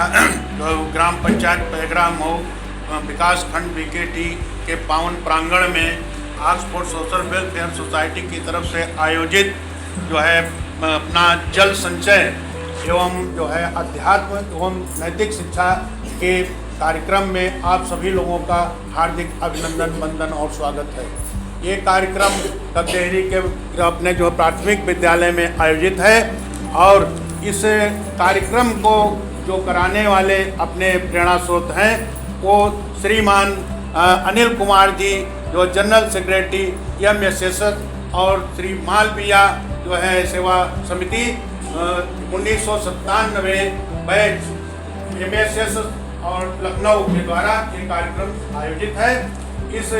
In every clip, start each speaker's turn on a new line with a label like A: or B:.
A: ग्राम पंचायत पैगरा मऊ विकास खंड बीकेटी के पावन प्रांगण में ऑक्सफोर्ड सोशल वेलफेयर सोसाइटी की तरफ से आयोजित जो है अपना जल संचय एवं जो है अध्यात्म एवं नैतिक शिक्षा के कार्यक्रम में आप सभी लोगों का हार्दिक अभिनंदन, वंदन और स्वागत है। ये कार्यक्रम ककडेहरी के अपने जो प्राथमिक विद्यालय में आयोजित है और इस कार्यक्रम को जो कराने वाले अपने प्रेरणा स्रोत हैं वो श्रीमान अनिल कुमार जी जो जनरल सेक्रेटरी MSS और श्री मालवीया जो है सेवा समिति 1997 बैच MSS और लखनऊ के द्वारा ये कार्यक्रम आयोजित है। इस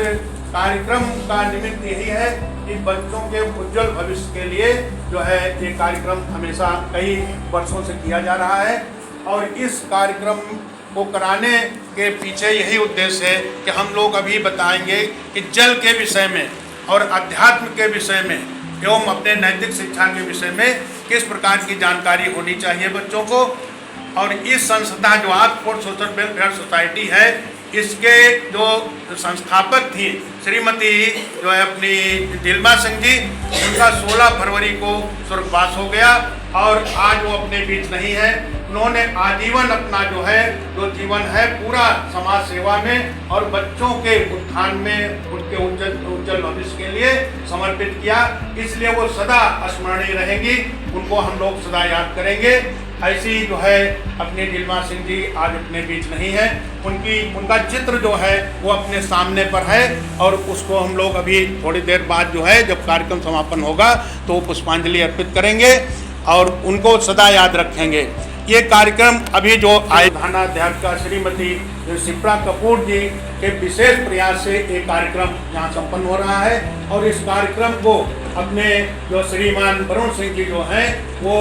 A: कार्यक्रम का निमित्त यही है कि बच्चों के उज्जवल भविष्य के लिए जो है ये कार्यक्रम हमेशा कई वर्षों से किया जा रहा है और इस कार्यक्रम को कराने के पीछे यही उद्देश्य है कि हम लोग अभी बताएंगे कि जल के विषय में और अध्यात्म के विषय में एवं अपने नैतिक शिक्षा के विषय में किस प्रकार की जानकारी होनी चाहिए बच्चों को। और इस संस्था जो ऑक्सफोर्ड सोशल वेलफेयर सोसाइटी है इसके जो संस्थापक थी श्रीमती जो है अपनी दिलमा सिंह जी, उनका 16 फरवरी को स्वर्गवास हो गया और आज वो अपने बीच नहीं है। उन्होंने आजीवन अपना जो है जो जीवन है पूरा समाज सेवा में और बच्चों के उत्थान में उनके उज्जवल भविष्य के लिए समर्पित किया, इसलिए वो सदा स्मरणीय रहेंगी। उनको हम लोग सदा याद करेंगे। ऐसी जो है अपनी दिलमा सिंह जी आज अपने बीच नहीं है, उनका चित्र जो है वो अपने सामने पर है और उसको हम लोग अभी थोड़ी देर बाद जो है जब कार्यक्रम समापन होगा तो पुष्पांजलि अर्पित करेंगे और उनको सदा याद रखेंगे। ये कार्यक्रम अभी जो प्रधानाध्यापिका श्रीमती शिप्रा कपूर जी के विशेष प्रयास से एक कार्यक्रम यहाँ संपन्न हो रहा है और इस कार्यक्रम को अपने जो श्रीमान वरुण सिंह जी जो हैं वो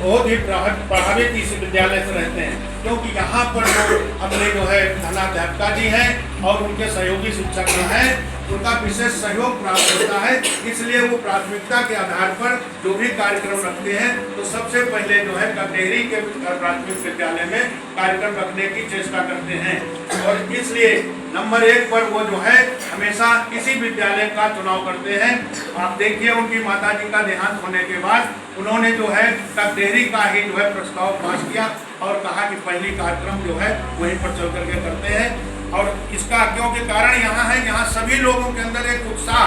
A: बहुत ही प्रभावित इस विद्यालय से रहते हैं, क्योंकि यहाँ पर जो अपने जो है प्रधानाध्यापिका जी हैं और उनके सहयोगी शिक्षक हैं उनका विशेष सहयोग प्राप्त होता है, इसलिए वो प्राथमिकता के आधार पर जो भी कार्यक्रम रखते हैं तो सबसे पहले जो है ककडेहरी के प्राथमिक विद्यालय में कार्यक्रम रखने की चेष्टा करते हैं और इसलिए नंबर 1 पर वो जो है हमेशा इसी विद्यालय का चुनाव करते हैं। आप देखिए उनकी माताजी का देहांत होने के बाद उन्होंने जो है ककडेहरी का ही जो है प्रस्ताव पास किया और कहा कि पहली कार्यक्रम जो है वहीं पर चल करके करते हैं और इसका क्योंकि कारण यहाँ है, यहाँ सभी लोगों के अंदर एक उत्साह,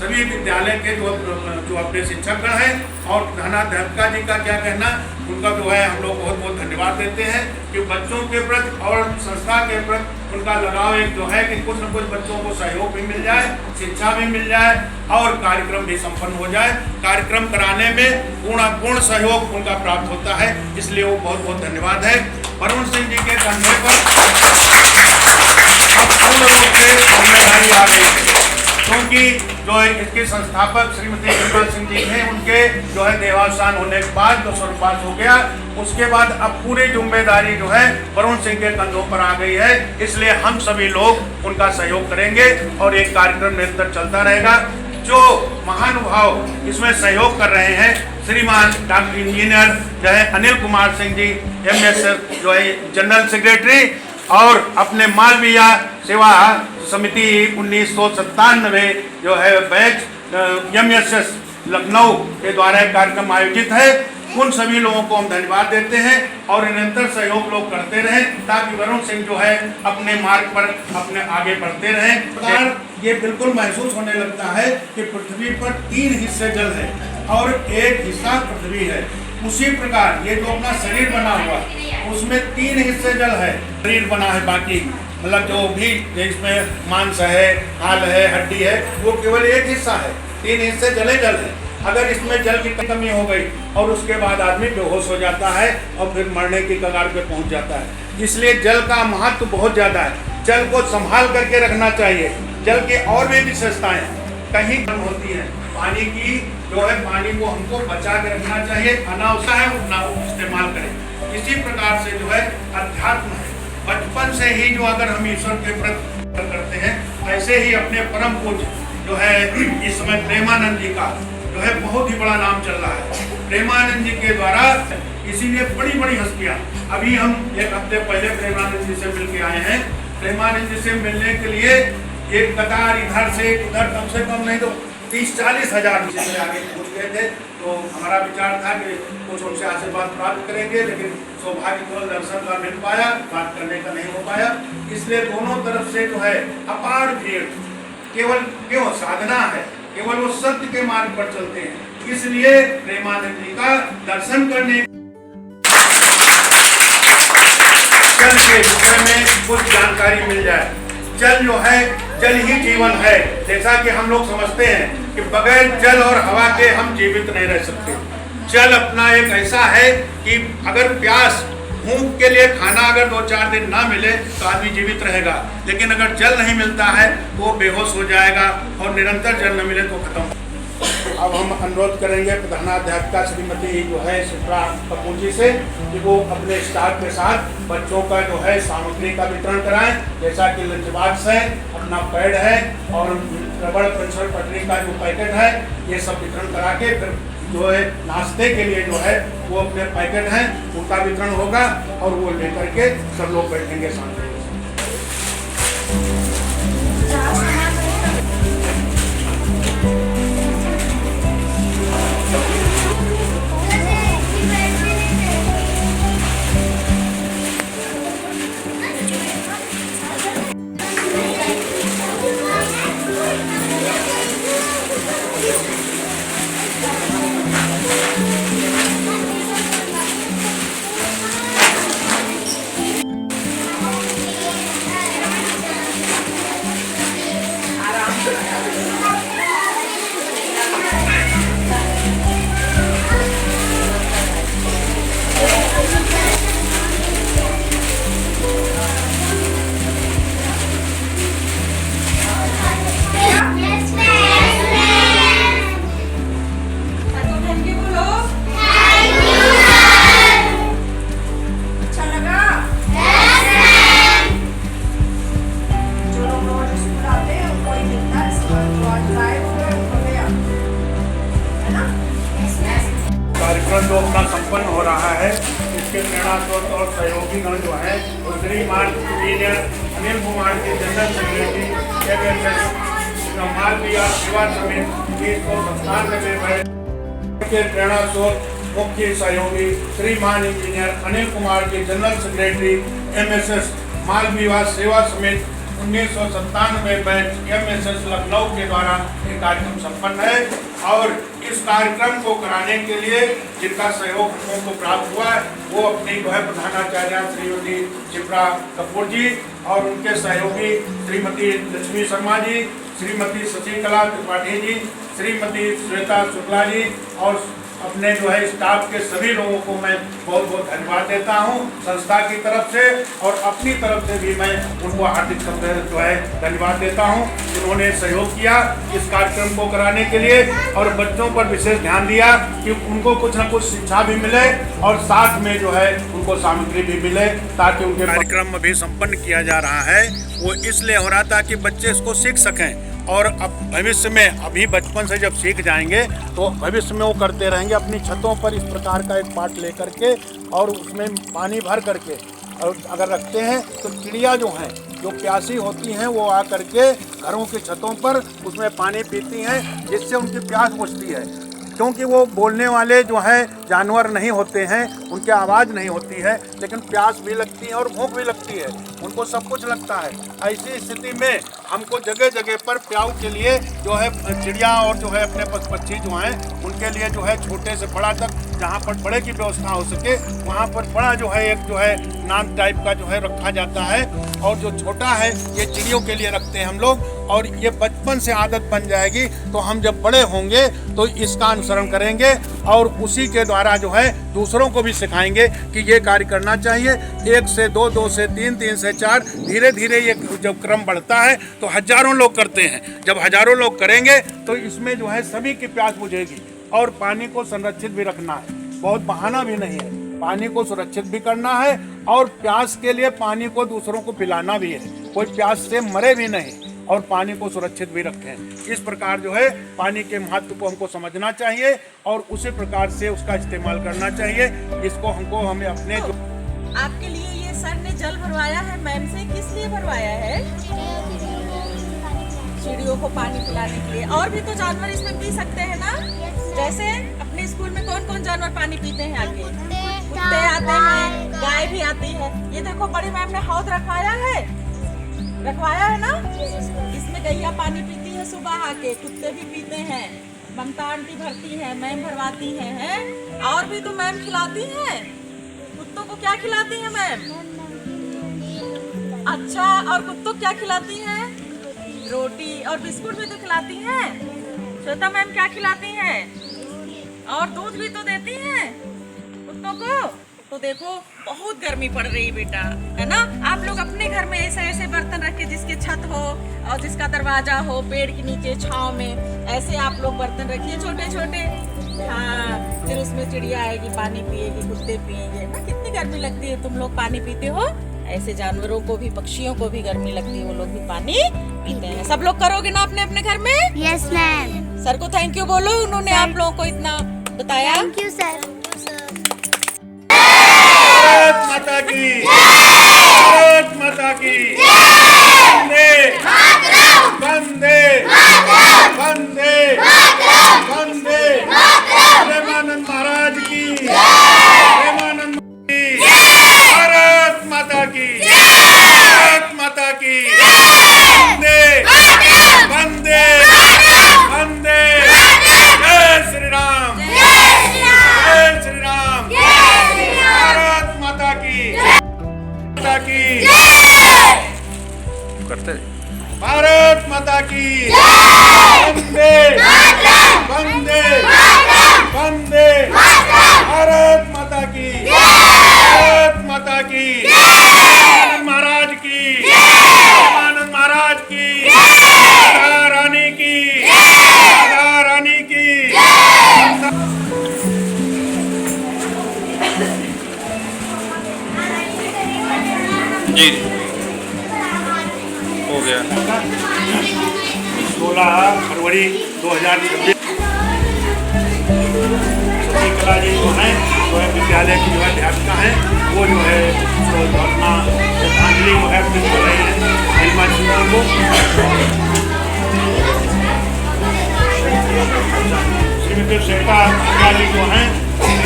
A: सभी विद्यालय के जो अपने शिक्षकगण हैं और प्रधानाध्यापिका जी का क्या कहना, उनका जो है हम लोग बहुत बहुत धन्यवाद देते हैं कि बच्चों के प्रति और संस्था के प्रति उनका लगाव एक जो है कि कुछ न कुछ बच्चों को सहयोग भी मिल जाए, शिक्षा भी मिल जाए और कार्यक्रम भी संपन्न हो जाए। कार्यक्रम कराने में पूर्ण सहयोग उनका प्राप्त होता है, इसलिए वो बहुत बहुत धन्यवाद है। वरुण सिंह जी के कंधे पर पूर्ण रूप से जिम्मेदारी आ गई है, क्योंकि जो इसके संस्थापक श्रीमती दिलमा सिंह जी हैं उनके जो है देहावसान होने के बाद जो स्वर्गवास हो गया, उसके बाद अब पूरी जिम्मेदारी जो है वरुण सिंह के कंधों पर आ गई है, इसलिए हम सभी लोग उनका सहयोग करेंगे और एक कार्यक्रम निरंतर चलता रहेगा। जो महानुभाव इसमें सहयोग कर रहे हैं श्रीमान डॉक्टर इंजीनियर जो है अनिल कुमार सिंह जी MSS जो है जनरल सेक्रेटरी और अपने मालवीया सेवा समिति 1997 जो है बैच MSS लखनऊ के द्वारा कार्यक्रम आयोजित है, उन सभी लोगों को हम धन्यवाद देते हैं और निरंतर सहयोग लोग करते रहें ताकि वरुण सिंह जो है अपने मार्ग पर अपने आगे बढ़ते रहें। ये बिल्कुल महसूस होने लगता है कि पृथ्वी पर 3 हिस्से जल है और 1 हिस्सा पृथ्वी है। उसी प्रकार ये जो अपना शरीर बना हुआ है उसमें 3 हिस्से जल है, शरीर बना है, बाकी मतलब जो भी इसमें मांस है, हाल है, हड्डी है, वो केवल 1 हिस्सा है, 3 हिस्से जल है। अगर इसमें जल की कमी हो गई और उसके बाद आदमी बेहोश हो जाता है और फिर मरने की कगार पे पहुंच जाता है। इसलिए जल का महत्व बहुत ज़्यादा है, जल को संभाल करके रखना चाहिए। जल की और भी विशेषताएं कहीं कम होती हैं, पानी की जो है पानी को हमको बचा के रखना चाहिए, अनावश्यक है उतना इस्तेमाल करें। इसी प्रकार से जो है अध्यात्म है, बचपन से ही जो अगर हम ईश्वर के प्रति करते हैं ऐसे ही अपने परम पूज्य जो है इस समय प्रेमानंद जी का जो जो है बहुत ही बड़ा नाम चल रहा है प्रेमानंद जी के द्वारा। इसीलिए बड़ी बड़ी हस्तियां, अभी हम एक हफ्ते पहले प्रेमानंद जी से मिल के आए हैं। प्रेमानंद जी से मिलने के लिए एक कतार इधर से उधर कम से कम नहीं तो 30-40 हजार से आगे पहुंच गए थे। तो हमारा विचार था कि कुछ उनसे आशीर्वाद प्राप्त करेंगे, लेकिन सौभाग्य केवल दर्शन का मिल पाया, बात करने का नहीं हो पाया। इसलिए दोनों तरफ से जो है अपार भीड़, केवल क्यों साधना है, केवल वो सत्य के मार्ग पर चलते हैं। इसलिए प्रेमानंद जी का दर्शन करने जल के विषय में कुछ जानकारी मिल जाए। जल जो है, जल ही जीवन है। जैसा कि हम लोग समझते हैं कि बगैर जल और हवा के हम जीवित नहीं रह सकते। जल अपना एक ऐसा है कि अगर प्यास, भूख के लिए खाना अगर 2-4 दिन ना मिले तो आदमी जीवित रहेगा, लेकिन अगर जल नहीं मिलता है तो वो बेहोश हो जाएगा, और निरंतर जल न मिले तो खत्म। अब हम अनुरोध करेंगे प्रधानाध्यापिका श्रीमती जो है शिप्रा कपूर जी से कि वो अपने स्टाफ के साथ बच्चों का जो है सामग्री का वितरण कराएं। जैसा कि लंच बॉक्स है, अपना पैड है और रबड़ पेंसिल पटरी का जो पैकेट है, ये सब वितरण करा के फिर जो है नाश्ते के लिए जो है वो अपने पैकेट हैं उनका वितरण होगा, और वो लेकर के सब लोग बैठेंगे सामने। कार्यक्रम जो अपना संपन्न हो रहा है, इसके प्रेरणा स्रोत और सहयोगी गण जो है श्रीमान इंजीनियर अनिल कुमार के जनरल सेक्रेटरी मालवीय सेवा समिति 397 के प्रेरणा स्रोत मुख्य सहयोगी श्रीमान इंजीनियर अनिल कुमार के जनरल सेक्रेटरी MSS मालवीय सेवा समिति 1997 बैच MSS लखनऊ के द्वारा ये कार्यक्रम संपन्न है। और इस कार्यक्रम को कराने के लिए जिनका सहयोग हम लोगों को प्राप्त हुआ है, वो अपनी जो है प्रधानाचार्य श्रीमती शिप्रा कपूर जी और उनके सहयोगी श्रीमती लक्ष्मी शर्मा जी, श्रीमती शशिकला त्रिपाठी जी, श्रीमती श्वेता शुक्ला जी, और अपने जो है स्टाफ के सभी लोगों को मैं बहुत बहुत धन्यवाद देता हूं संस्था की तरफ से, और अपनी तरफ से भी मैं उनको हार्दिक जो है धन्यवाद देता हूं। उन्होंने सहयोग किया इस कार्यक्रम को कराने के लिए, और बच्चों पर विशेष ध्यान दिया कि उनको कुछ न कुछ शिक्षा भी मिले और साथ में जो है उनको सामग्री भी मिले, ताकि उनके कार्यक्रम अभी संपन्न किया जा रहा है वो इसलिए हो रहा था कि बच्चे इसको सीख सकें, और अब भविष्य में, अभी बचपन से जब सीख जाएंगे तो भविष्य में वो करते रहेंगे। अपनी छतों पर इस प्रकार का एक पाट लेकर के और उसमें पानी भर करके और अगर रखते हैं तो चिड़िया जो हैं, जो प्यासी होती हैं, वो आ करके घरों की छतों पर उसमें पानी पीती हैं, जिससे उनकी प्यास बुझती है। क्योंकि वो बोलने वाले जो है जानवर नहीं होते हैं, उनकी आवाज़ नहीं होती है, लेकिन प्यास भी लगती है और भूख भी लगती है, उनको सब कुछ लगता है। ऐसी स्थिति में हमको जगह जगह पर प्याऊ के लिए जो है चिड़िया और जो है अपने पक्षी जो हैं उनके लिए जो है छोटे से बड़ा तक जहाँ पर बड़े की व्यवस्था हो सके वहाँ पर बड़ा जो है एक जो है नाम टाइप का जो है रखा जाता है, और जो छोटा है ये चिड़ियों के लिए रखते हैं हम लोग। और ये बचपन से आदत बन जाएगी तो हम जब बड़े होंगे तो इसका अनुसरण करेंगे और उसी के द्वारा जो है दूसरों को भी सिखाएंगे कि ये कार्य करना चाहिए। 1 से 2, 2 से 3, 3 से 4, धीरे धीरे ये जब क्रम बढ़ता है तो हजारों लोग करते हैं। जब हजारों लोग करेंगे तो इसमें जो है सभी की प्यास बुझेगी। और पानी को संरक्षित भी रखना है, बहुत बहाना भी नहीं है, पानी को सुरक्षित भी करना है और प्यास के लिए पानी को दूसरों को पिलाना भी है, कोई प्यास से मरे भी नहीं। और पानी को सुरक्षित भी रखें। इस प्रकार जो है पानी के महत्व को हमको समझना चाहिए और उसी प्रकार से उसका इस्तेमाल करना चाहिए। इसको हमें अपने
B: आपके लिए ये सर ने जल भरवाया है मैम से, किस लिए भरवाया है? चिड़ियों को पानी पिलाने के लिए। और भी तो जानवर इसमें पी सकते हैं ना? जैसे अपने स्कूल में कौन कौन जानवर पानी पीते हैं आगे? कुत्ते आते हैं, गाय भी आती है। ये देखो बड़ी मैम ने हौद रखवाया है ना? इसमें गैया पानी पीती है सुबह आके, कुत्ते भी पीते हैं, ममता आंटी भरती है, मैम भरवाती है? और भी तो मैम खिलाती हैं। कुत्तों को क्या खिलाती है मैम? अच्छा, और कुत्तों क्या खिलाती हैं? रोटी और बिस्कुट भी तो खिलाती हैं। श्वेता मैम क्या खिलाती हैं? और दूध भी तो देती हैं कुत्तों को। तो देखो बहुत गर्मी पड़ रही है बेटा, है ना? आप लोग अपने घर में ऐसे ऐसे बर्तन रख के, जिसके छत हो और जिसका दरवाजा हो, पेड़ के नीचे छांव में, ऐसे आप लोग बर्तन रखिए छोटे छोटे। हाँ, फिर उसमें चिड़िया आएगी, पानी पिएगी, कुत्ते पिएंगे ना। कितनी गर्मी लगती है, तुम लोग पानी पीते हो? ऐसे जानवरों को भी, पक्षियों को भी गर्मी लगती है, वो लोग भी पानी पीते हैं। सब लोग करोगे ना अपने अपने घर में?
C: Yes ma'am.
B: सर को थैंक यू बोलो, उन्होंने आप लोगों को इतना बताया।
C: Thank you sir.
A: भारत माता की, भारत माता की, वंदे वंदे वंदे, प्रेमानंद महाराज की, प्रेमानंद की, भारत माता की, भारत माता की, वंदे वंदे वंदे, जय श्री राम, जय श्री राम, भारत माता की, माता की, करते भारत माता की, वंदे वंदे वंदे, भारत माता की, भारत माता की, आनंद महाराज की, आनंद महाराज की, राधा रानी की, राधा रानी की।
D: जी हो गया।
A: 16 फरवरी 2026 कला जी जो है विद्यालय की जो है अध्यापिका है, वो जो है अपना श्रद्धांजलि जो है अर्पित कर रहे हैं नीलिमा सिंह जी को। श्रीमती श्वेता जी जो है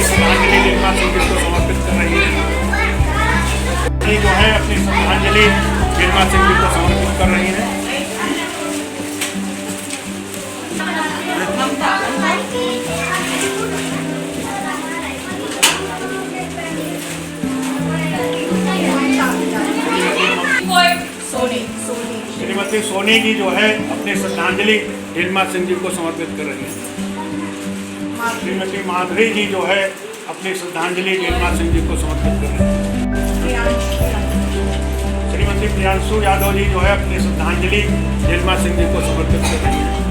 A: श्रद्धांजलि नीलिमा सिंह जी को समर्पित कर रही है। जो है अपनी श्रद्धांजलि नीलिमा सिंह जी को समर्पित कर रही है। श्रीमती सोनी जी जो है अपनी श्रद्धांजलि नीलिमा सिंह जी को समर्पित कर रही है। श्रीमती माधुरी जी जो है अपनी श्रद्धांजलि नीलिमा सिंह जी को समर्पित कर रही है। श्रीमती प्रियांशु यादव जी जो है अपनी श्रद्धांजलि नीलिमा सिंह जी को समर्पित कर रही है।